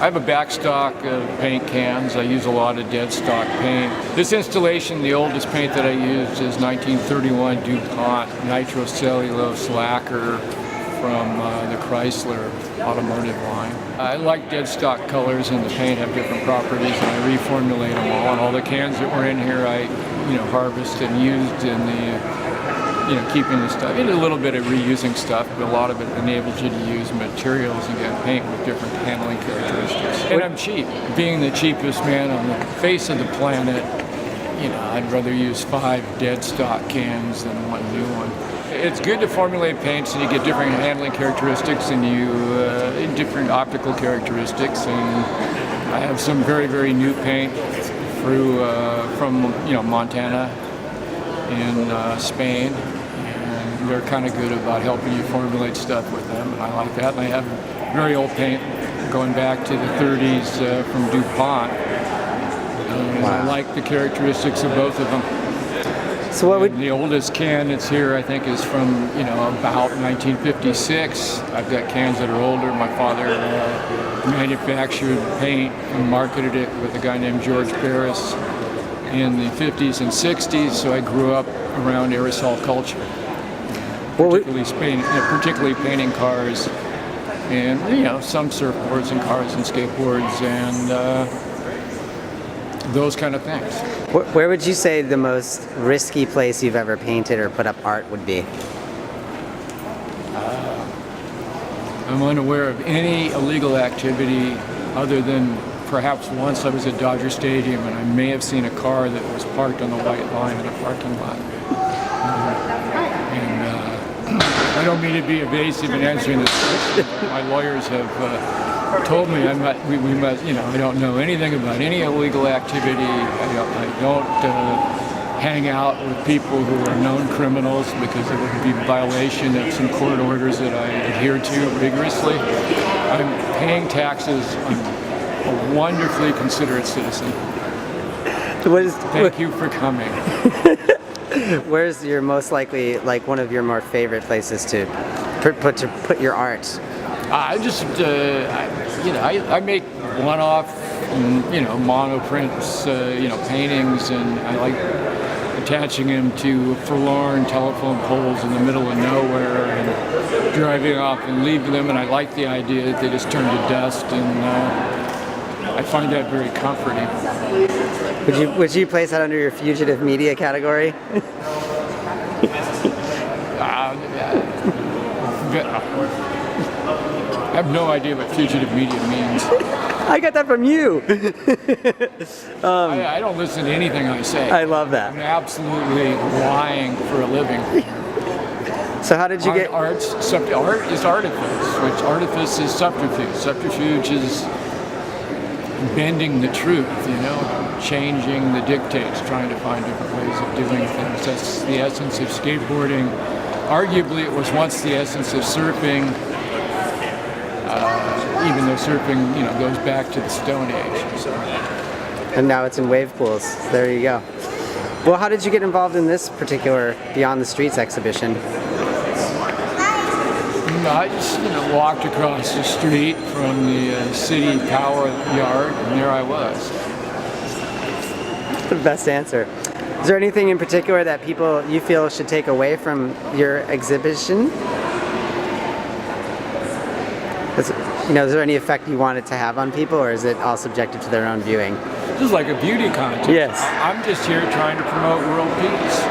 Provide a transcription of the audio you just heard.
I have a backstock of paint cans. I use a lot of dead stock paint. This installation, the oldest paint that I used is 1931 DuPont nitrocellulose lacquer from the Chrysler automotive line. I like dead stock colors, and the paint have different properties, and I reformulate them all. And all the cans that were in here, I harvested and used in the keeping the stuff. It a little bit of reusing stuff, but a lot of it enables you to use materials and get paint with different handling characteristics. And I'm cheap. Being the cheapest man on the face of the planet, I'd rather use 5 dead stock cans than one new one. It's good to formulate paints, and you get different handling characteristics and different optical characteristics. And I have some very, very new paint from Montana and Spain, and they're kind of good about helping you formulate stuff with them, and I like that. And I have very old paint going back to the 30s from DuPont, and wow. I like the characteristics of both of them. So what would the oldest can that's here, I think, is from about 1956. I've got cans that are older. My father manufactured paint and marketed it with a guy named George Barris in the 50s and 60s, so I grew up around aerosol culture, particularly painting cars, and some surfboards and cars and skateboards and those kind of things. Where would you say the most risky place you've ever painted or put up art would be? I'm unaware of any illegal activity other than perhaps once I was at Dodger Stadium and I may have seen a car that was parked on the white line in a parking lot. And I don't mean to be evasive in answering this question. My lawyers have told me we must, I don't know anything about any illegal activity. I don't hang out with people who are known criminals because it would be a violation of some court orders that I adhere to rigorously. I'm paying taxes. I'm a wonderfully considerate citizen. Thank you for coming. Where's your most likely, one of your more favorite places to put your art? I just, I make one-off, monoprints, paintings, and I like attaching them to forlorn telephone poles in the middle of nowhere and driving off and leaving them. And I like the idea that they just turn to dust, and I find that very comforting. Would you place that under your fugitive media category? I have no idea what fugitive media means. I got that from you. I don't listen to anything I say. I love that. I'm absolutely lying for a living. So how did you get... Art is artifice, which artifice is subterfuge. Subterfuge is bending the truth, changing the dictates, trying to find different ways of doing things. That's the essence of skateboarding. Arguably, it was once the essence of surfing, even though surfing, goes back to the Stone Age. So. And now it's in wave pools. There you go. Well, how did you get involved in this particular Beyond the Streets exhibition? I just, walked across the street from the city power yard, and there I was. The best answer. Is there anything in particular that people you feel should take away from your exhibition? Is there any effect you want it to have on people, or is it all subjective to their own viewing? This is like a beauty contest. Yes. I'm just here trying to promote world peace.